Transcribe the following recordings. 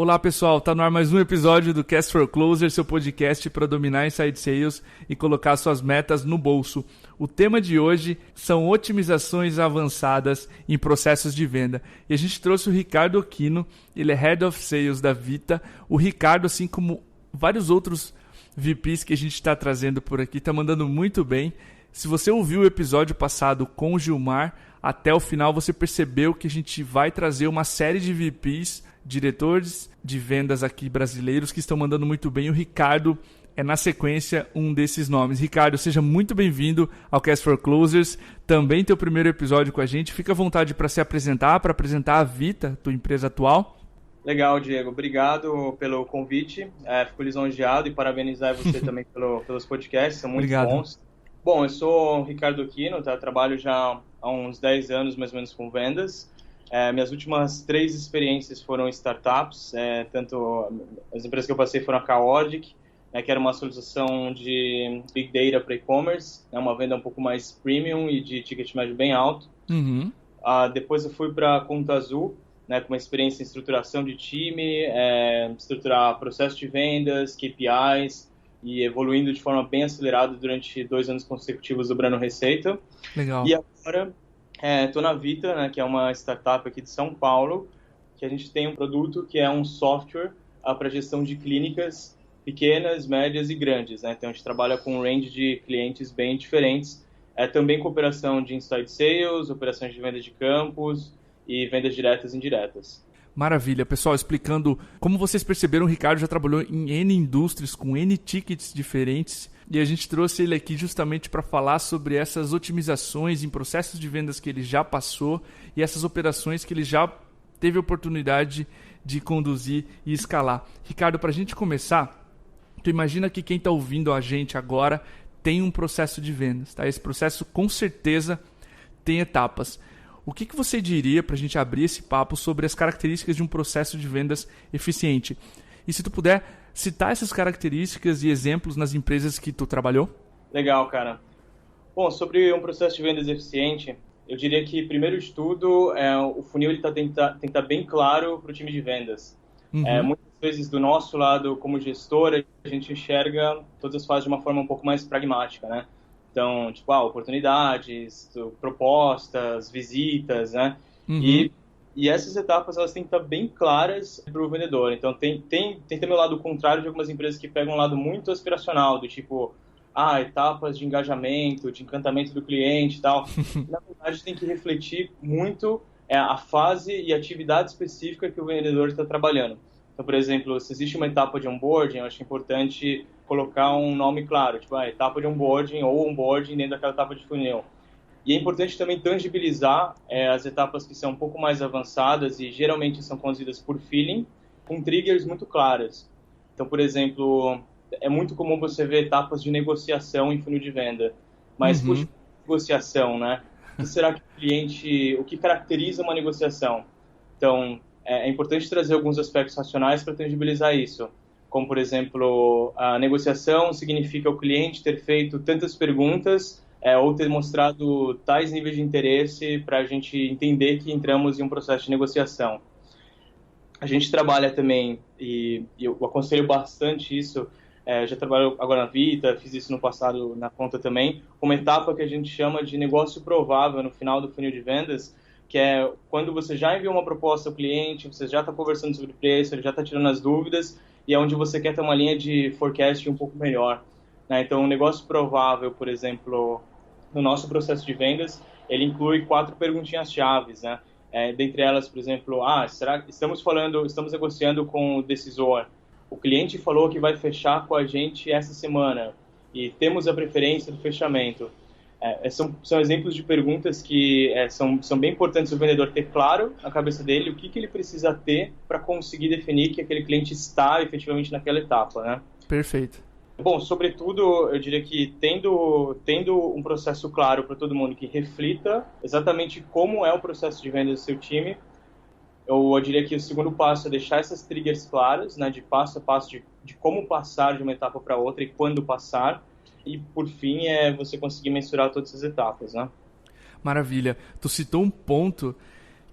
Olá pessoal, tá no ar mais um episódio do Cast for Closer, seu podcast para dominar Inside Sales e colocar suas metas no bolso. O tema de hoje são otimizações avançadas em processos de venda. E a gente trouxe o Ricardo Occhino, ele é Head of Sales da Vita. O Ricardo, assim como vários outros VPs que a gente está trazendo por aqui, está mandando muito bem. Se você ouviu o episódio passado com o Gilmar, até o final você percebeu que a gente vai trazer uma série de VPs, diretores de vendas aqui brasileiros que estão mandando muito bem. O Ricardo é, na sequência, um desses nomes. Ricardo, seja muito bem-vindo ao Cast for Closers. Também teu primeiro episódio com a gente. Fica à vontade para se apresentar, para apresentar a Vita, tua empresa atual. Legal, Diego. Obrigado pelo convite. Fico lisonjeado e parabenizar você também pelos podcasts, são muito bons. Bom, eu sou o Ricardo Occhino, tá? Trabalho já há uns 10 anos, mais ou menos, com vendas. Minhas últimas 3 experiências foram startups, tanto as empresas que eu passei foram a Chaotic, que era uma solução de Big Data para e-commerce, uma venda um pouco mais premium e de ticket médio bem alto. Uhum. Depois eu fui para a Conta Azul, com uma experiência em estruturação de time, estruturar processo de vendas, KPIs, e evoluindo de forma bem acelerada durante 2 anos consecutivos dobrando receita. Legal. E agora estou na Vita, que é uma startup aqui de São Paulo, que a gente tem um produto que é um software para gestão de clínicas pequenas, médias e grandes. Então a gente trabalha com um range de clientes bem diferentes, também com operação de inside sales, operações de venda de campos e vendas diretas e indiretas. Maravilha. Pessoal, explicando como vocês perceberam, o Ricardo já trabalhou em N indústrias, com N tickets diferentes, e a gente trouxe ele aqui justamente para falar sobre essas otimizações em processos de vendas que ele já passou e essas operações que ele já teve oportunidade de conduzir e escalar. Ricardo, para a gente começar, tu imagina que quem está ouvindo a gente agora tem um processo de vendas, tá? Esse processo com certeza tem etapas. O que você diria para a gente abrir esse papo sobre as características de um processo de vendas eficiente? E se tu puder citar essas características e exemplos nas empresas que tu trabalhou? Legal, cara. Bom, sobre um processo de vendas eficiente, eu diria que, primeiro de tudo, o funil tem que estar bem claro para o time de vendas. Uhum. Muitas vezes, do nosso lado, como gestor, a gente enxerga todas as fases de uma forma um pouco mais pragmática, né? Então, tipo, oportunidades, propostas, visitas, né? Uhum. E essas etapas, elas têm que estar bem claras para o vendedor. Então, tem também o lado contrário de algumas empresas que pegam um lado muito aspiracional, do tipo, etapas de engajamento, de encantamento do cliente e tal. Na verdade, tem que refletir muito a fase e atividade específica que o vendedor está trabalhando. Então, por exemplo, se existe uma etapa de onboarding, eu acho importante colocar um nome claro, tipo, etapa de onboarding ou onboarding dentro daquela etapa de funil. E é importante também tangibilizar as etapas que são um pouco mais avançadas e geralmente são conduzidas por feeling, com triggers muito claras. Então, por exemplo, é muito comum você ver etapas de negociação em funil de venda. Mas, puxa, negociação, né? O que caracteriza uma negociação? Então, é importante trazer alguns aspectos racionais para tangibilizar isso. Como, por exemplo, a negociação significa o cliente ter feito tantas perguntas ou ter mostrado tais níveis de interesse para a gente entender que entramos em um processo de negociação. A gente trabalha também, e eu aconselho bastante isso, já trabalho agora na Vita, fiz isso no passado na Conta também, uma etapa que a gente chama de negócio provável no final do funil de vendas, que é quando você já enviou uma proposta ao cliente, você já está conversando sobre preço, ele já está tirando as dúvidas, e é onde você quer ter uma linha de forecast um pouco melhor. Então, um negócio provável, por exemplo, no nosso processo de vendas, ele inclui 4 perguntinhas chaves, né? Dentre elas, por exemplo, será que estamos negociando com o decisor? O cliente falou que vai fechar com a gente essa semana e temos a preferência do fechamento. São exemplos de perguntas que são bem importantes o vendedor ter claro na cabeça dele o que ele precisa ter para conseguir definir que aquele cliente está efetivamente naquela etapa, né? Perfeito. Bom, sobretudo, eu diria que tendo um processo claro para todo mundo que reflita exatamente como é o processo de venda do seu time, eu diria que o segundo passo é deixar essas triggers claras, né, de passo a passo de como passar de uma etapa para outra e quando passar. E, por fim, você conseguir mensurar todas essas etapas, né? Maravilha. Tu citou um ponto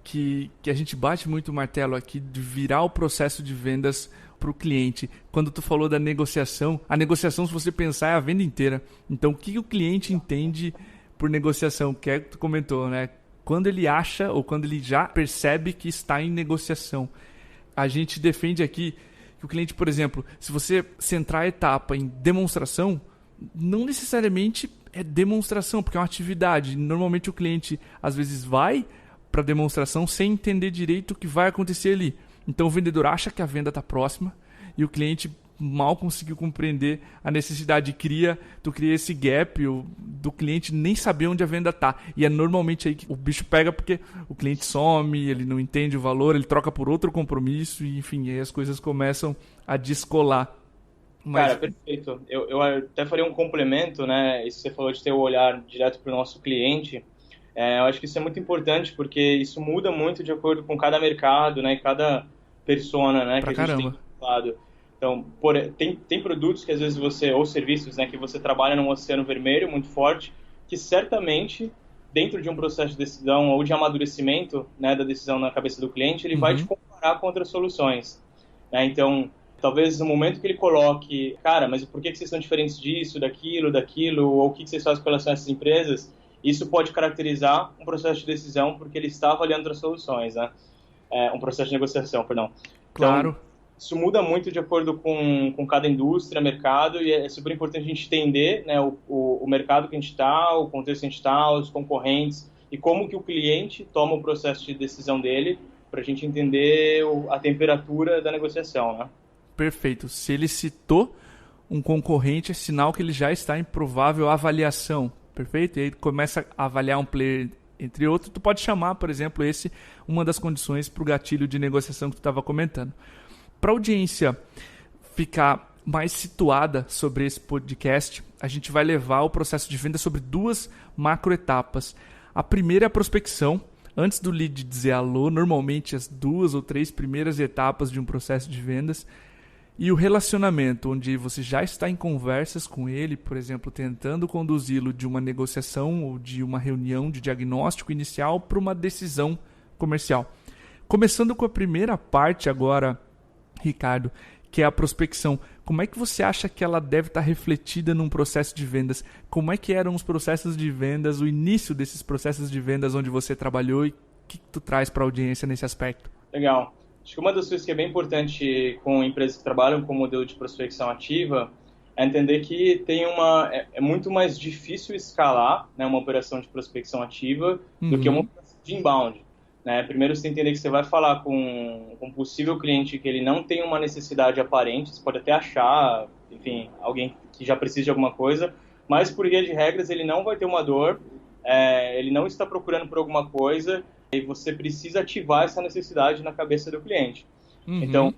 que a gente bate muito o martelo aqui de virar o processo de vendas para o cliente. Quando tu falou da negociação, a negociação, se você pensar, é a venda inteira. Então, o que o cliente entende por negociação? Que é que tu comentou, né? Quando ele acha ou quando ele já percebe que está em negociação. A gente defende aqui que o cliente, por exemplo, se você centrar a etapa em demonstração, não necessariamente é demonstração, porque é uma atividade. Normalmente o cliente, às vezes, vai para demonstração sem entender direito o que vai acontecer ali. Então o vendedor acha que a venda está próxima e o cliente mal conseguiu compreender a necessidade. Tu cria esse gap do cliente nem saber onde a venda está. E é normalmente aí que o bicho pega, porque o cliente some, ele não entende o valor, ele troca por outro compromisso e, enfim, aí as coisas começam a descolar. Mas... Cara, perfeito. Eu até faria um complemento, né? Isso que você falou de ter o olhar direto para o nosso cliente. Eu acho que isso é muito importante, porque isso muda muito de acordo com cada mercado, né? Cada persona, né? Pra que a gente caramba. tem falado. Então, tem produtos que às vezes ou serviços, né? Que você trabalha num oceano vermelho muito forte, que certamente, dentro de um processo de decisão ou de amadurecimento, né? Da decisão na cabeça do cliente, ele vai te comparar com outras soluções, né? Então, talvez no momento que ele coloque, cara, mas por que vocês são diferentes disso, daquilo, ou o que vocês fazem com relação a essas empresas? Isso pode caracterizar um processo de decisão, porque ele está avaliando outras soluções, né? Um processo de negociação, perdão. Claro. Então, isso muda muito de acordo com cada indústria, mercado, e é super importante a gente entender, né, o mercado que a gente está, o contexto que a gente está, os concorrentes, e como que o cliente toma o processo de decisão dele, para a gente entender a temperatura da negociação, né? Perfeito. Se ele citou um concorrente, é sinal que ele já está em provável avaliação. Perfeito? E aí começa a avaliar um player, entre outros. Tu pode chamar, por exemplo, uma das condições para o gatilho de negociação que tu estava comentando. Para a audiência ficar mais situada sobre esse podcast, a gente vai levar o processo de venda sobre 2 macroetapas. A primeira é a prospecção. Antes do lead dizer alô, normalmente as 2 ou 3 primeiras etapas de um processo de vendas. E o relacionamento, onde você já está em conversas com ele, por exemplo, tentando conduzi-lo de uma negociação ou de uma reunião de diagnóstico inicial para uma decisão comercial. Começando com a primeira parte agora, Ricardo, que é a prospecção. Como é que você acha que ela deve estar refletida num processo de vendas? Como é que eram os processos de vendas, o início desses processos de vendas onde você trabalhou e o que tu traz para a audiência nesse aspecto? Legal. Acho que uma das coisas que é bem importante com empresas que trabalham com o modelo de prospecção ativa é entender que é muito mais difícil escalar, né, uma operação de prospecção ativa do que uma operação de inbound. Né? Primeiro, você tem que entender que você vai falar com um possível cliente que ele não tem uma necessidade aparente, você pode até achar, enfim, alguém que já precisa de alguma coisa, mas por via de regras ele não vai ter uma dor, ele não está procurando por alguma coisa, e você precisa ativar essa necessidade na cabeça do cliente. Então,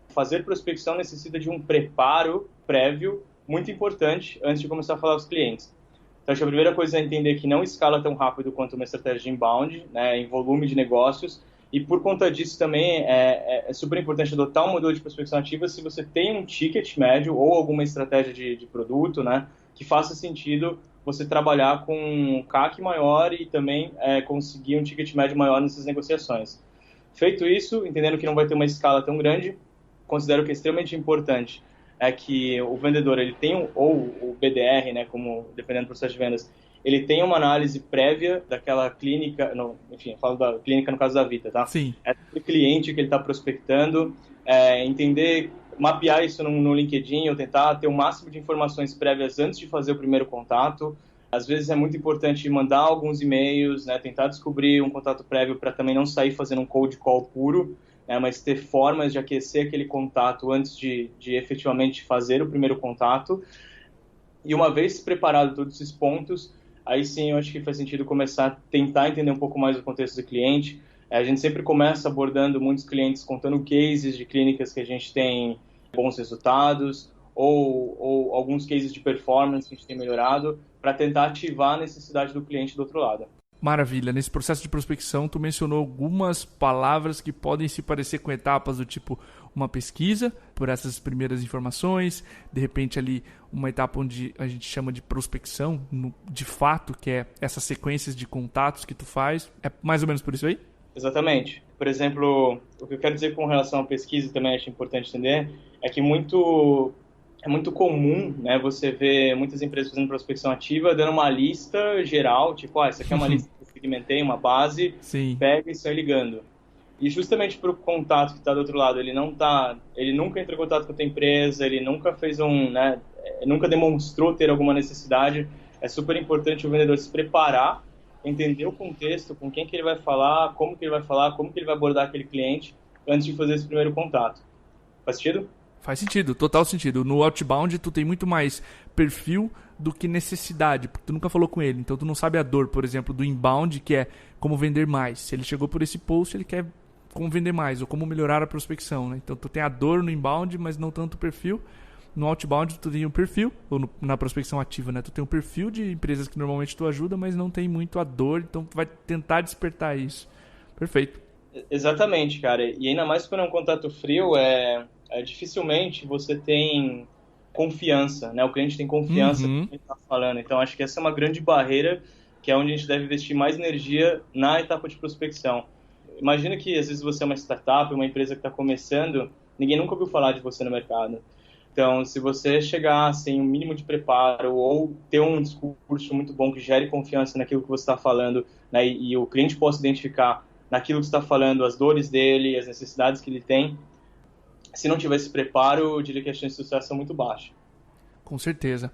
fazer prospecção necessita de um preparo prévio muito importante antes de começar a falar aos clientes. Então, acho que a primeira coisa é entender que não escala tão rápido quanto uma estratégia de inbound, né, em volume de negócios, e por conta disso também é super importante adotar um modelo de prospecção ativa se você tem um ticket médio ou alguma estratégia de produto, né, que faça sentido você trabalhar com um CAC maior e também conseguir um ticket médio maior nessas negociações. Feito isso, entendendo que não vai ter uma escala tão grande, considero que é extremamente importante que o vendedor, ele tem, ou o BDR, né, como dependendo do processo de vendas, ele tem uma análise prévia daquela clínica, enfim, eu falo da clínica no caso da Vita, tá? Sim. É do cliente que ele está prospectando, entender, mapear isso no LinkedIn, ou tentar ter o máximo de informações prévias antes de fazer o primeiro contato. Às vezes é muito importante mandar alguns e-mails, né, tentar descobrir um contato prévio para também não sair fazendo um cold call puro, mas ter formas de aquecer aquele contato antes de efetivamente fazer o primeiro contato. E uma vez preparado todos esses pontos, aí sim eu acho que faz sentido começar a tentar entender um pouco mais o contexto do cliente. A gente sempre começa abordando muitos clientes contando cases de clínicas que a gente tem bons resultados ou alguns cases de performance que a gente tem melhorado para tentar ativar a necessidade do cliente do outro lado. Maravilha. Nesse processo de prospecção, tu mencionou algumas palavras que podem se parecer com etapas do tipo uma pesquisa, por essas primeiras informações, de repente ali uma etapa onde a gente chama de prospecção, de fato, que é essas sequências de contatos que tu faz. É mais ou menos por isso aí? Exatamente. Por exemplo, o que eu quero dizer com relação à pesquisa, também acho importante entender, é que é muito comum, né, você ver muitas empresas fazendo prospecção ativa, dando uma lista geral, tipo, essa aqui é uma lista que eu segmentei, uma base, Sim. pega e sai ligando. E justamente para o contato que está do outro lado, ele nunca entrou em contato com a tua empresa, ele nunca fez nunca demonstrou ter alguma necessidade. É super importante o vendedor se preparar, entender o contexto, com quem que ele vai falar, como que ele vai falar, como que ele vai abordar aquele cliente antes de fazer esse primeiro contato. Faz sentido? Faz sentido, total sentido. No outbound, tu tem muito mais perfil do que necessidade, porque tu nunca falou com ele. Então, tu não sabe a dor, por exemplo, do inbound, que é como vender mais. Se ele chegou por esse post, ele quer como vender mais, ou como melhorar a prospecção, né? Então, tu tem a dor no inbound, mas não tanto o perfil. No outbound, tu tem um perfil, ou na prospecção ativa, né? Tu tem um perfil de empresas que normalmente tu ajuda, mas não tem muito a dor, então tu vai tentar despertar isso. Perfeito. Exatamente, cara. E ainda mais quando é um contato frio, dificilmente você tem confiança, né? O cliente tem confiança no que ele está falando. Então, acho que essa é uma grande barreira, que é onde a gente deve investir mais energia na etapa de prospecção. Imagina que, às vezes, você é uma startup, uma empresa que está começando, ninguém nunca ouviu falar de você no mercado. Então, se você chegar sem um mínimo de preparo ou ter um discurso muito bom que gere confiança naquilo que você está falando, né, e o cliente possa identificar naquilo que você está falando as dores dele, as necessidades que ele tem, se não tiver esse preparo, eu diria que a chance de sucesso é muito baixa. Com certeza.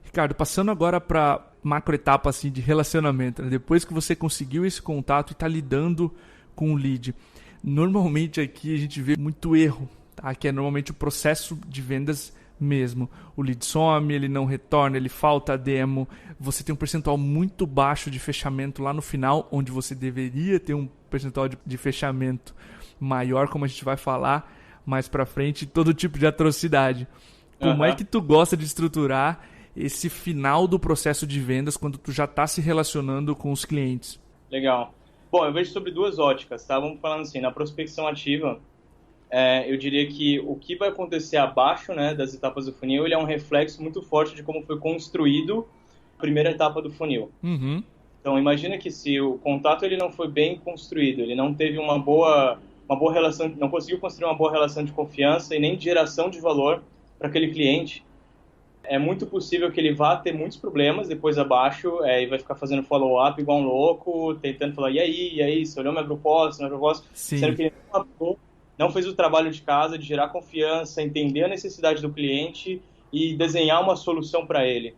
Ricardo, passando agora para macro etapa assim, de relacionamento, né? Depois que você conseguiu esse contato e está lidando com o lead, normalmente aqui a gente vê muito erro, tá? Que é normalmente o processo de vendas mesmo. O lead some, ele não retorna, ele falta a demo, você tem um percentual muito baixo de fechamento lá no final, onde você deveria ter um percentual de fechamento maior, como a gente vai falar mais pra frente, todo tipo de atrocidade. Como é que tu gosta de estruturar esse final do processo de vendas quando tu já está se relacionando com os clientes? Legal. Bom, eu vejo sobre duas óticas, tá? Vamos falando assim, na prospecção ativa, eu diria que o que vai acontecer abaixo, né, das etapas do funil, ele é um reflexo muito forte de como foi construído a primeira etapa do funil. Uhum. Então, imagina que se o contato ele não foi bem construído, ele não teve uma boa relação, não conseguiu construir uma boa relação de confiança e nem de geração de valor para aquele cliente, é muito possível que ele vá ter muitos problemas depois abaixo, e vai ficar fazendo follow-up igual um louco, tentando falar, e aí, você olhou minha proposta, Sim. sendo que ele não fez o trabalho de casa de gerar confiança, entender a necessidade do cliente e desenhar uma solução para ele.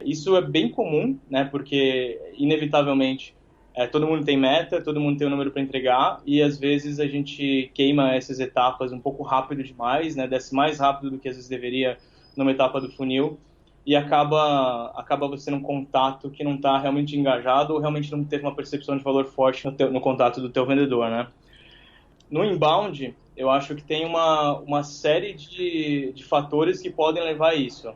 Isso é bem comum, né, porque, inevitavelmente, todo mundo tem meta, todo mundo tem um número para entregar, e às vezes a gente queima essas etapas um pouco rápido demais, né, desce mais rápido do que às vezes deveria numa etapa do funil, e acaba você num contato que não está realmente engajado ou realmente não teve uma percepção de valor forte no contato do teu vendedor, né? No inbound, eu acho que tem uma série de fatores que podem levar a isso,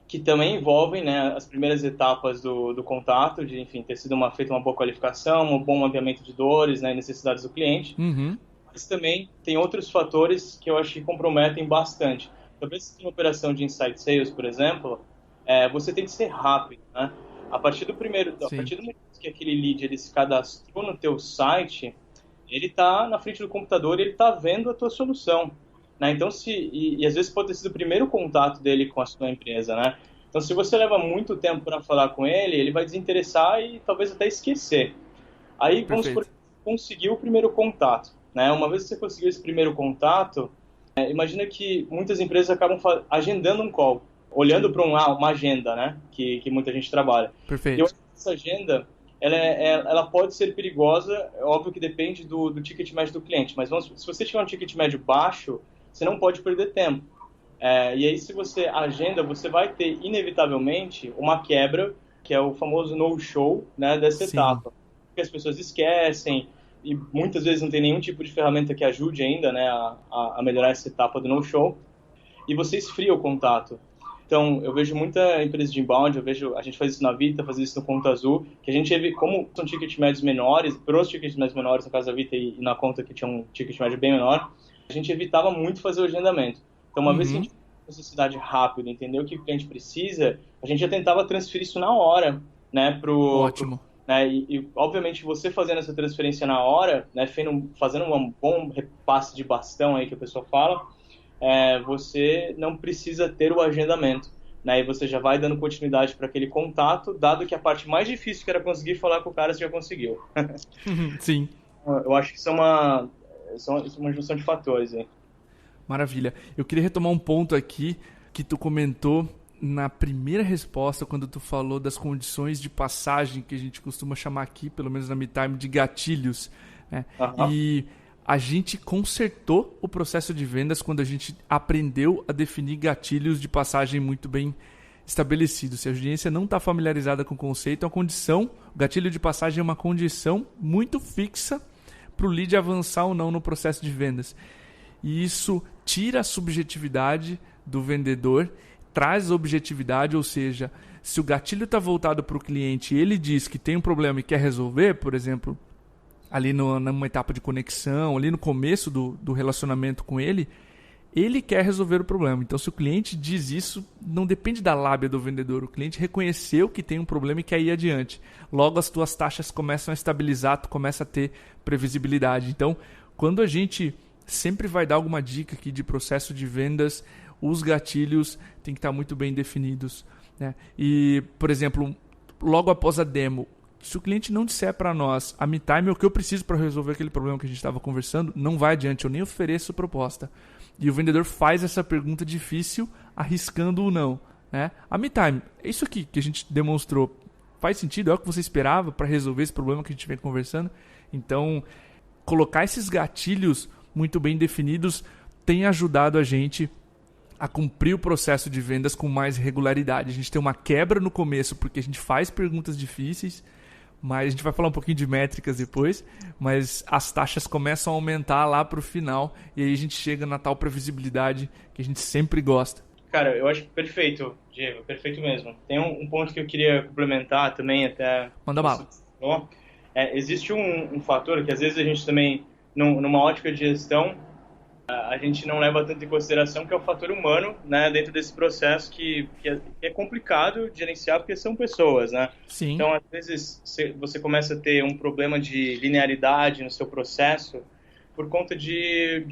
que também envolvem, né, as primeiras etapas do contato, de, enfim, ter sido feita uma boa qualificação, um bom mapeamento de dores, né, necessidades do cliente, mas também tem outros fatores que eu acho que comprometem bastante. Talvez se tem uma operação de inside sales, por exemplo, você tem que ser rápido, né? A partir do momento que aquele lead ele se cadastrou no teu site, ele está na frente do computador e ele está vendo a tua solução, né? Então, e às vezes pode ter sido o primeiro contato dele com a sua empresa, né? Então, se você leva muito tempo para falar com ele, ele vai desinteressar e talvez até esquecer. Aí, vamos supor que você conseguiu o primeiro contato, né? Uma vez que você conseguiu esse primeiro contato, imagina que muitas empresas acabam agendando um call, olhando para uma agenda, né? Que muita gente trabalha. Perfeito. E eu acho que essa agenda, ela pode ser perigosa, é óbvio que depende do ticket médio do cliente, mas se você tiver um ticket médio baixo, você não pode perder tempo. E aí, se você agenda, você vai ter, inevitavelmente, uma quebra, que é o famoso no-show, né, dessa etapa. Porque as pessoas esquecem, e muitas vezes não tem nenhum tipo de ferramenta que ajude ainda, né, a melhorar essa etapa do no-show, e você esfria o contato. Então, eu vejo muita empresa de inbound, a gente faz isso na Vita, faz isso no Conta Azul, que a gente teve, como são tickets médios menores, para os tickets médios menores, no caso da Vita e na Conta que tinha um ticket médio bem menor, a gente evitava muito fazer o agendamento. Então, uma vez que a gente tinha necessidade rápida, entender o que o cliente precisa, a gente já tentava transferir isso na hora, né, né? Obviamente, você fazendo essa transferência na hora, né, fazendo um bom repasse de bastão aí que a pessoa fala, você não precisa ter o agendamento, né? E você já vai dando continuidade para aquele contato, dado que a parte mais difícil que era conseguir falar com o cara, você já conseguiu. Sim. Eu acho que isso é uma junção de fatores, hein? Maravilha. Eu queria retomar um ponto aqui que tu comentou na primeira resposta, quando tu falou das condições de passagem, que a gente costuma chamar aqui, pelo menos na MeTime, de gatilhos, né? Uhum. E a gente consertou o processo de vendas quando a gente aprendeu a definir gatilhos de passagem muito bem estabelecidos. Se a audiência não está familiarizada com o conceito, o gatilho de passagem é uma condição muito fixa para o lead avançar ou não no processo de vendas. E isso tira a subjetividade do vendedor, traz objetividade, ou seja, se o gatilho está voltado para o cliente e ele diz que tem um problema e quer resolver, por exemplo, ali numa etapa de conexão, ali no começo do relacionamento com ele quer resolver o problema. Então, se o cliente diz isso, não depende da lábia do vendedor. O cliente reconheceu que tem um problema e quer ir adiante. Logo, as tuas taxas começam a estabilizar, tu começa a ter previsibilidade. Então, quando a gente sempre vai dar alguma dica aqui de processo de vendas, os gatilhos têm que estar muito bem definidos, né? E, por exemplo, logo após a demo, se o cliente não disser para nós a MeTime é o que eu preciso para resolver aquele problema que a gente estava conversando, não vai adiante, eu nem ofereço proposta. E o vendedor faz essa pergunta difícil, arriscando o não, né? A MeTime, é isso aqui que a gente demonstrou, faz sentido? É o que você esperava para resolver esse problema que a gente vem conversando? Então, colocar esses gatilhos muito bem definidos tem ajudado a gente a cumprir o processo de vendas com mais regularidade. A gente tem uma quebra no começo porque a gente faz perguntas difíceis, mas a gente vai falar um pouquinho de métricas depois, mas as taxas começam a aumentar lá para o final e aí a gente chega na tal previsibilidade que a gente sempre gosta. Cara, eu acho perfeito, Diego, perfeito mesmo. Tem um ponto que eu queria complementar também, até... Manda bala. Existe um fator que às vezes a gente também, numa ótica de gestão, a gente não leva tanto em consideração, que é o fator humano, né, dentro desse processo que é complicado de gerenciar porque são pessoas, né? Sim. Então, às vezes, você começa a ter um problema de linearidade no seu processo por conta de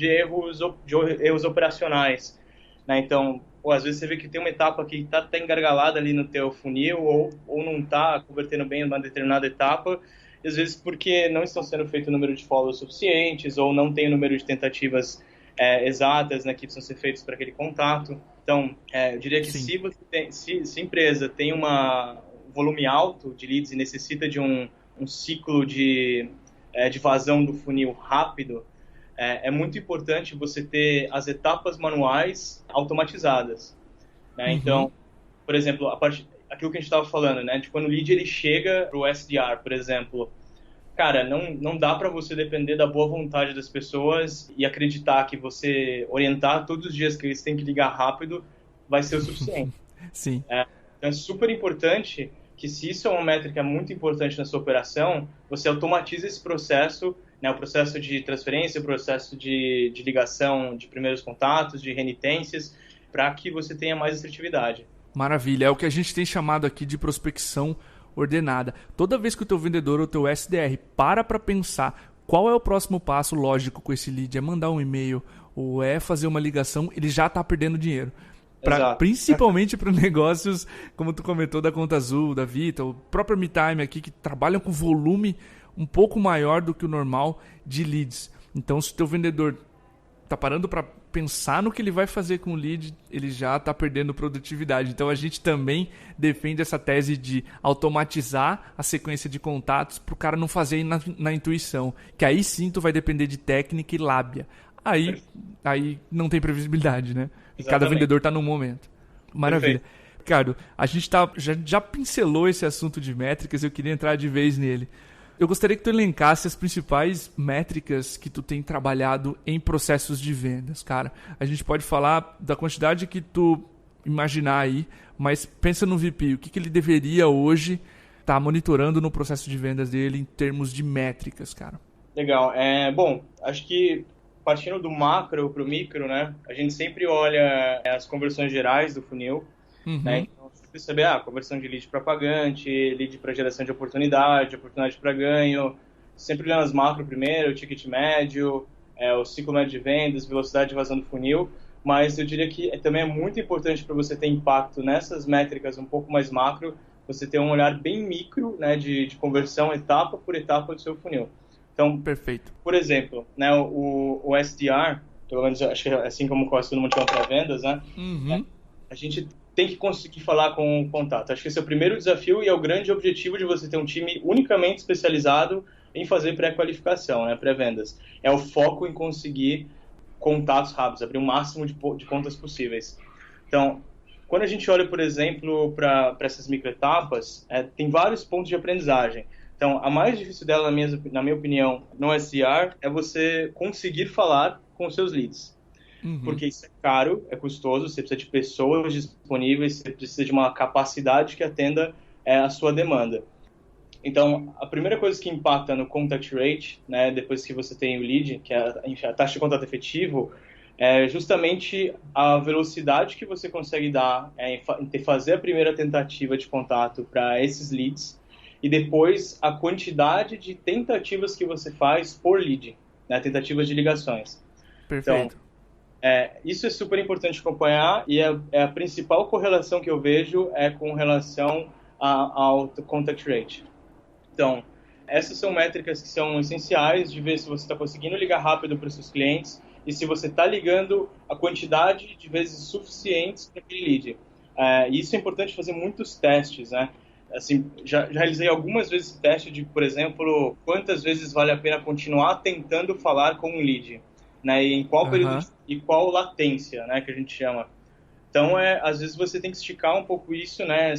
erros operacionais, né? Então, às vezes você vê que tem uma etapa que está engargalada ali no teu funil ou não está convertendo bem numa determinada etapa, e às vezes porque não estão sendo feito o número de follows suficientes ou não tem o número de tentativas exatas, né, que precisam ser feitas para aquele contato. Então, eu diria que se a empresa tem um volume alto de leads e necessita de um ciclo de vazão do funil rápido, é muito importante você ter as etapas manuais automatizadas, né? Uhum. Então, por exemplo, aquilo que a gente estava falando, né, de quando o lead ele chega para o SDR, por exemplo, cara, não dá para você depender da boa vontade das pessoas e acreditar que você orientar todos os dias que eles têm que ligar rápido vai ser o suficiente. Sim. Então é super importante que, se isso é uma métrica muito importante na sua operação, você automatiza esse processo, né, o processo de transferência, o processo de ligação de primeiros contatos, de renitências, para que você tenha mais assertividade. Maravilha, é o que a gente tem chamado aqui de prospecção ordenada. Toda vez que o teu vendedor ou o teu SDR para pensar qual é o próximo passo lógico com esse lead, é mandar um e-mail ou é fazer uma ligação, ele já está perdendo dinheiro. Principalmente para negócios, como tu comentou, da Conta Azul, da Vita, o próprio MeTime aqui, que trabalham com volume um pouco maior do que o normal de leads. Então, se o teu vendedor está parando para pensar no que ele vai fazer com o lead, ele já está perdendo produtividade. Então, a gente também defende essa tese de automatizar a sequência de contatos para o cara não fazer na intuição, que aí sim tu vai depender de técnica e lábia. Aí não tem previsibilidade, né? E cada vendedor está num momento. Maravilha. Perfeito. Ricardo, a gente já pincelou esse assunto de métricas, eu queria entrar de vez nele. Eu gostaria que tu elencasse as principais métricas que tu tem trabalhado em processos de vendas, cara. A gente pode falar da quantidade que tu imaginar aí, mas pensa no VP, o que ele deveria hoje estar monitorando no processo de vendas dele em termos de métricas, cara? Legal. Bom, acho que partindo do macro para o micro, né? A gente sempre olha as conversões gerais do funil. né? Então, você perceber, conversão de lead para pagante, lead para geração de oportunidade para ganho, sempre olhando as macro primeiro, o ticket médio, o ciclo médio de vendas, velocidade de vazão do funil, mas eu diria que também é muito importante para você ter impacto nessas métricas um pouco mais macro, você ter um olhar bem micro, né, de conversão etapa por etapa do seu funil. Então, perfeito. Por exemplo, né, o SDR, pelo menos acho que assim como quase todo mundo chama para vendas, né, a gente tem que conseguir falar com o contato. Acho que esse é o primeiro desafio e é o grande objetivo de você ter um time unicamente especializado em fazer pré-qualificação, né, pré-vendas. É o foco em conseguir contatos rápidos, abrir o máximo de contas possíveis. Então, quando a gente olha, por exemplo, para essas microetapas, tem vários pontos de aprendizagem. Então, a mais difícil dela, na minha opinião, no SDR, é você conseguir falar com os seus leads. Porque isso é caro, é custoso, você precisa de pessoas disponíveis, você precisa de uma capacidade que atenda a sua demanda. Então, a primeira coisa que impacta no contact rate, né, depois que você tem o lead, que é a taxa de contato efetivo, é justamente a velocidade que você consegue dar em fazer a primeira tentativa de contato para esses leads e depois a quantidade de tentativas que você faz por lead, né, tentativas de ligações. Perfeito. Então, isso é super importante acompanhar e a principal correlação que eu vejo é com relação ao contact rate. Então, essas são métricas que são essenciais de ver se você está conseguindo ligar rápido para os seus clientes e se você está ligando a quantidade de vezes suficientes para aquele lead. Isso é importante fazer muitos testes, né? Assim, já realizei algumas vezes esse teste de, por exemplo, quantas vezes vale a pena continuar tentando falar com um lead, né? E em qual período e qual latência, né, que a gente chama. Então, às vezes você tem que esticar um pouco isso, né,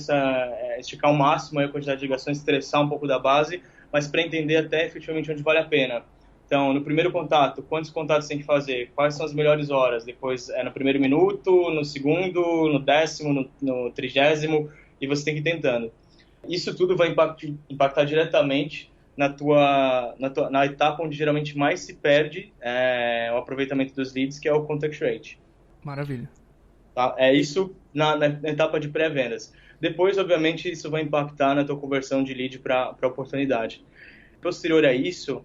esticar ao máximo a quantidade de ligações, estressar um pouco da base, mas para entender até efetivamente onde vale a pena. Então, no primeiro contato, quantos contatos tem que fazer? Quais são as melhores horas? Depois, no primeiro minuto, no segundo, no 10º, no 30º, e você tem que ir tentando. Isso tudo vai impactar diretamente na etapa onde geralmente mais se perde o aproveitamento dos leads, que é o contact rate. Maravilha. Tá? É isso na etapa de pré-vendas. Depois, obviamente, isso vai impactar na tua conversão de lead para oportunidade. Posterior a isso,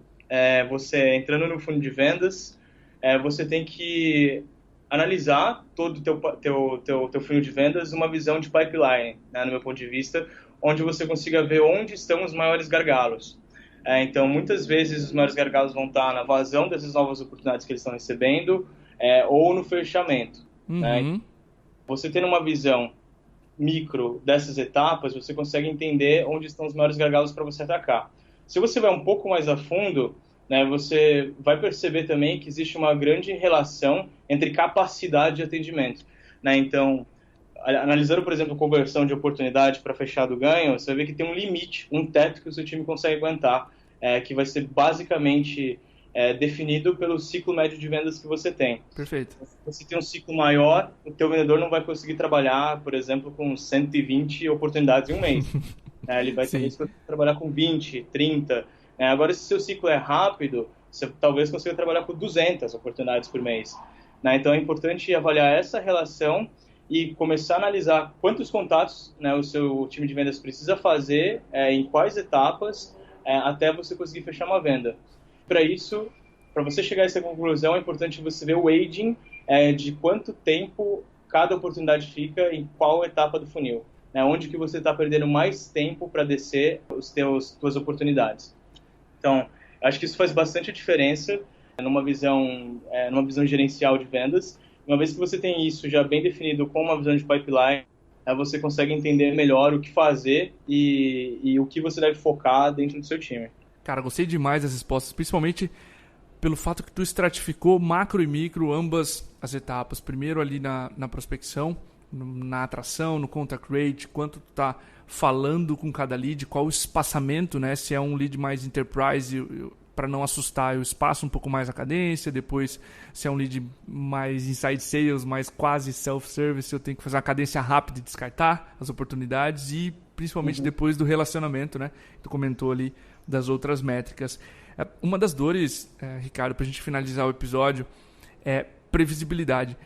você entrando no fundo de vendas, você tem que analisar todo o teu funil de vendas uma visão de pipeline, né, no meu ponto de vista, onde você consiga ver onde estão os maiores gargalos. Então, muitas vezes, os maiores gargalos vão estar na vazão dessas novas oportunidades que eles estão recebendo ou no fechamento. Né? Você tendo uma visão micro dessas etapas, você consegue entender onde estão os maiores gargalos para você atacar. Se você vai um pouco mais a fundo, né, você vai perceber também que existe uma grande relação entre capacidade de atendimento. Né? Então, analisando, por exemplo, conversão de oportunidade para fechar do ganho, você vai ver que tem um limite, um teto que o seu time consegue aguentar, que vai ser basicamente definido pelo ciclo médio de vendas que você tem. Perfeito. Se você tem um ciclo maior, o teu vendedor não vai conseguir trabalhar, por exemplo, com 120 oportunidades em um mês. Ele vai ter que trabalhar com 20, 30. Agora, se seu ciclo é rápido, você talvez consiga trabalhar com 200 oportunidades por mês. Então, é importante avaliar essa relação e começar a analisar quantos contatos, né, o seu time de vendas precisa fazer, em quais etapas, até você conseguir fechar uma venda. Para isso, para você chegar a essa conclusão, é importante você ver o aging de quanto tempo cada oportunidade fica em qual etapa do funil, né, onde que você está perdendo mais tempo para descer tuas oportunidades. Então, acho que isso faz bastante diferença numa visão gerencial de vendas. Uma vez que você tem isso já bem definido com uma visão de pipeline, você consegue entender melhor o que fazer e o que você deve focar dentro do seu time. Cara, gostei demais das respostas, principalmente pelo fato que tu estratificou macro e micro, ambas as etapas. Primeiro ali na prospecção, na atração, no contact rate, quanto tu tá falando com cada lead, qual o espaçamento, né? Se é um lead mais enterprise, para não assustar, eu espaço um pouco mais a cadência. Depois, se é um lead mais inside sales, mais quase self-service, eu tenho que fazer uma cadência rápida e descartar as oportunidades. E principalmente depois do relacionamento, né? Tu comentou ali das outras métricas. Uma das dores, Ricardo, para a gente finalizar o episódio, é previsibilidade.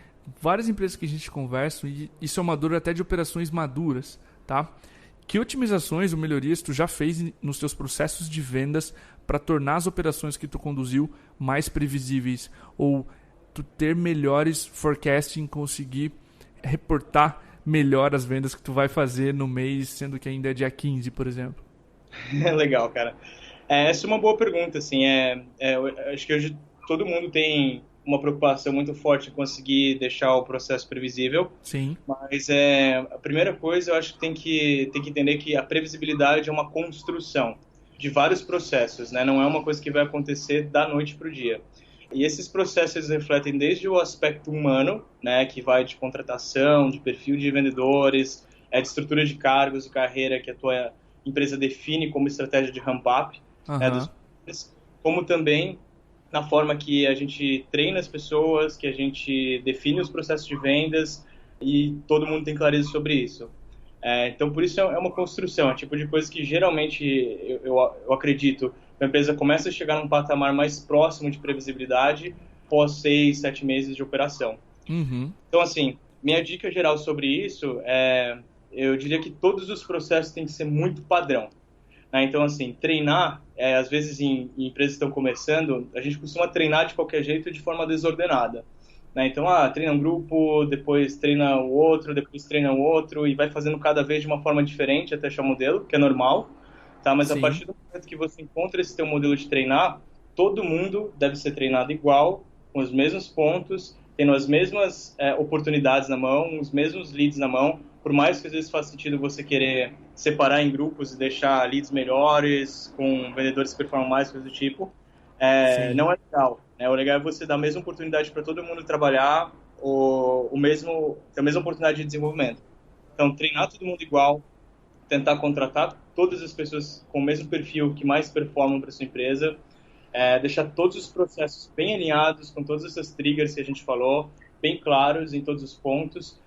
várias empresas que a gente conversa, e isso é uma dor até de operações maduras, tá? Que otimizações ou melhorias tu já fez nos teus processos de vendas para tornar as operações que tu conduziu mais previsíveis, ou tu ter melhores forecasting, conseguir reportar melhor as vendas que tu vai fazer no mês, sendo que ainda é dia 15, por exemplo? Legal, cara. Essa é uma boa pergunta, assim, eu acho que hoje todo mundo tem uma preocupação muito forte em conseguir deixar o processo previsível. Sim. Mas a primeira coisa, eu acho que tem que entender que a previsibilidade é uma construção de vários processos, né? Não é uma coisa que vai acontecer da noite para o dia. E esses processos refletem desde o aspecto humano, né, que vai de contratação, de perfil de vendedores, de estrutura de cargos e carreira que a tua empresa define como estratégia de ramp-up, né, como também na forma que a gente treina as pessoas, que a gente define os processos de vendas e todo mundo tem clareza sobre isso. Então, por isso é uma construção, é tipo de coisa que geralmente eu acredito que a empresa começa a chegar num patamar mais próximo de previsibilidade após 6, 7 meses de operação. Uhum. Então, assim, minha dica geral sobre isso eu diria que todos os processos têm que ser muito padrão. Né? Então, assim, treinar, às vezes em empresas que estão começando, a gente costuma treinar de qualquer jeito de forma desordenada. Né? Então, treina um grupo, depois treina o outro, depois treina o outro, e vai fazendo cada vez de uma forma diferente até achar o modelo, que é normal. Tá? Mas Sim. A partir do momento que você encontra esse teu modelo de treinar, todo mundo deve ser treinado igual, com os mesmos pontos, tendo as mesmas oportunidades na mão, os mesmos leads na mão, por mais que às vezes faça sentido você querer separar em grupos e deixar leads melhores, com vendedores que performam mais, coisa do tipo, não é legal. O legal é você dar a mesma oportunidade para todo mundo trabalhar, ter a mesma oportunidade de desenvolvimento. Então, treinar todo mundo igual, tentar contratar todas as pessoas com o mesmo perfil que mais performam para sua empresa, deixar todos os processos bem alinhados, com todas essas triggers que a gente falou, bem claros em todos os pontos.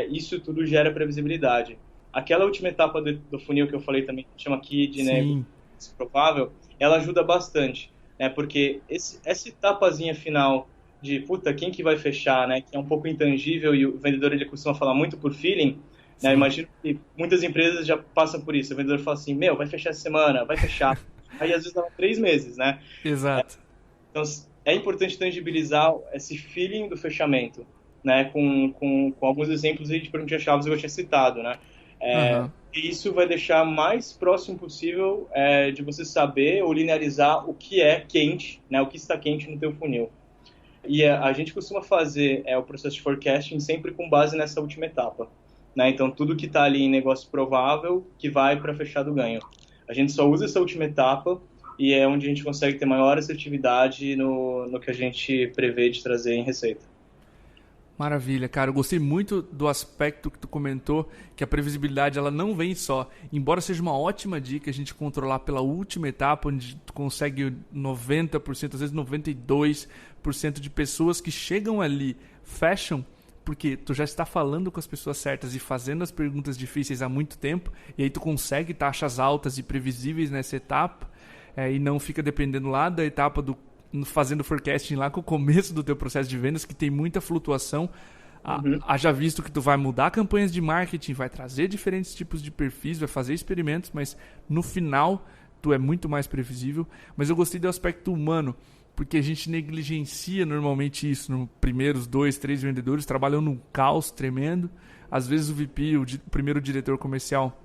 Isso tudo gera previsibilidade. Aquela última etapa do funil que eu falei também, que chama KID, né, provável, ela ajuda bastante, né, porque essa etapazinha final de, quem que vai fechar, né, que é um pouco intangível e o vendedor ele costuma falar muito por feeling, né, imagino que muitas empresas já passam por isso, o vendedor fala assim, vai fechar essa semana, vai fechar, aí às vezes dá 3 meses, né. Exato. Então, é importante tangibilizar esse feeling do fechamento, né, com alguns exemplos de perguntas-chave que eu tinha citado, né. E isso vai deixar mais próximo possível de você saber ou linearizar o que é quente, né, o que está quente no teu funil. E a gente costuma fazer o processo de forecasting sempre com base nessa última etapa. Né? Então, tudo que está ali em negócio provável que vai para fechar do ganho. A gente só usa essa última etapa e é onde a gente consegue ter maior assertividade no que a gente prevê de trazer em receita. Maravilha, cara. Eu gostei muito do aspecto que tu comentou, que a previsibilidade ela não vem só. Embora seja uma ótima dica a gente controlar pela última etapa, onde tu consegue 90%, às vezes 92% de pessoas que chegam ali, fecham, porque tu já está falando com as pessoas certas e fazendo as perguntas difíceis há muito tempo, e aí tu consegue taxas altas e previsíveis nessa etapa, e não fica dependendo lá da etapa do fazendo forecasting lá com o começo do teu processo de vendas, que tem muita flutuação. Haja visto que tu vai mudar campanhas de marketing, vai trazer diferentes tipos de perfis, vai fazer experimentos, mas no final tu é muito mais previsível. Mas eu gostei do aspecto humano, porque a gente negligencia normalmente isso. Nos primeiros 2, 3 vendedores trabalham num caos tremendo. Às vezes o VP, o primeiro diretor comercial,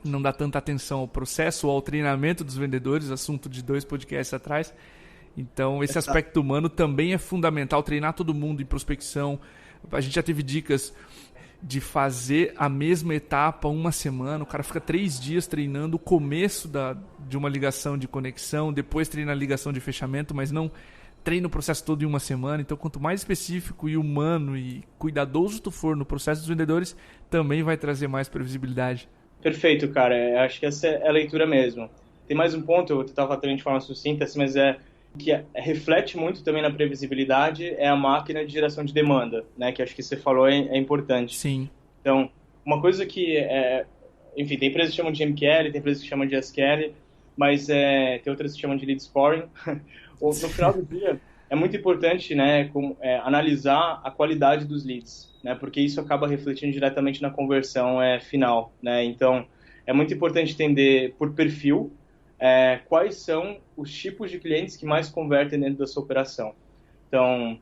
não dá tanta atenção ao processo ou ao treinamento dos vendedores, assunto de 2 podcasts atrás. Então, esse aspecto humano também é fundamental, treinar todo mundo em prospecção. A gente já teve dicas de fazer a mesma etapa uma semana, o cara fica 3 dias treinando o começo de uma ligação de conexão, depois treina a ligação de fechamento, mas não treina o processo todo em uma semana. Então, quanto mais específico e humano e cuidadoso tu for no processo dos vendedores, também vai trazer mais previsibilidade. Perfeito, cara. Acho que essa é a leitura mesmo. Tem mais um ponto, eu estava falando de forma sucinta, assim, mas que reflete muito também na previsibilidade é a máquina de geração de demanda, né? Que acho que você falou é importante. Sim. Então, uma coisa que enfim, tem empresas que chamam de MQL, tem empresas que chamam de SQL, mas tem outras que chamam de lead scoring. No final do dia, é muito importante, né, analisar a qualidade dos leads, né, porque isso acaba refletindo diretamente na conversão final, né. Então, é muito importante entender por perfil quais são os tipos de clientes que mais convertem dentro da sua operação. Então,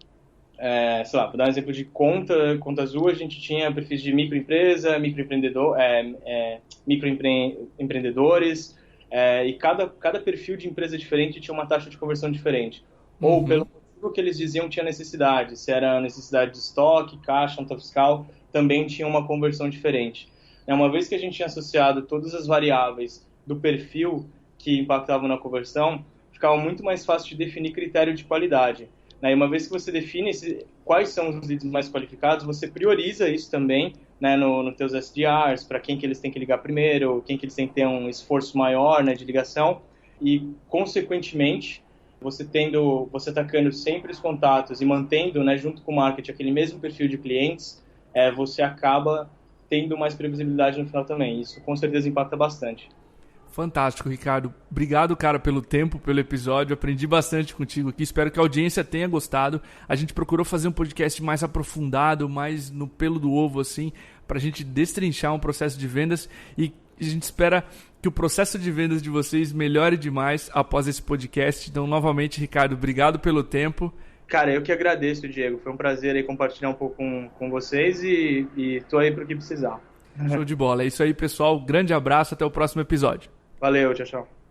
sei lá, vou dar um exemplo de conta azul, a gente tinha perfis de microempresa, microempreendedores, e cada perfil de empresa diferente tinha uma taxa de conversão diferente. Ou pelo motivo que eles diziam que tinha necessidade, se era necessidade de estoque, caixa, nota fiscal, também tinha uma conversão diferente. Uma vez que a gente tinha associado todas as variáveis do perfil que impactavam na conversão, ficava muito mais fácil de definir critério de qualidade. E uma vez que você define quais são os leads mais qualificados, você prioriza isso também, né, nos teus SDRs, para quem que eles têm que ligar primeiro, quem que eles têm que ter um esforço maior, né, de ligação, e, consequentemente, você atacando sempre os contatos e mantendo, né, junto com o marketing, aquele mesmo perfil de clientes, você acaba tendo mais previsibilidade no final também. Isso, com certeza, impacta bastante. Fantástico, Ricardo. Obrigado, cara, pelo tempo, pelo episódio. Aprendi bastante contigo aqui. Espero que a audiência tenha gostado. A gente procurou fazer um podcast mais aprofundado, mais no pelo do ovo, assim, para a gente destrinchar um processo de vendas, e a gente espera que o processo de vendas de vocês melhore demais após esse podcast. Então, novamente, Ricardo, obrigado pelo tempo. Cara, eu que agradeço, Diego. Foi um prazer aí compartilhar um pouco com vocês e tô aí para o que precisar. Show de bola. É isso aí, pessoal. Grande abraço. Até o próximo episódio. Valeu, tchau, tchau.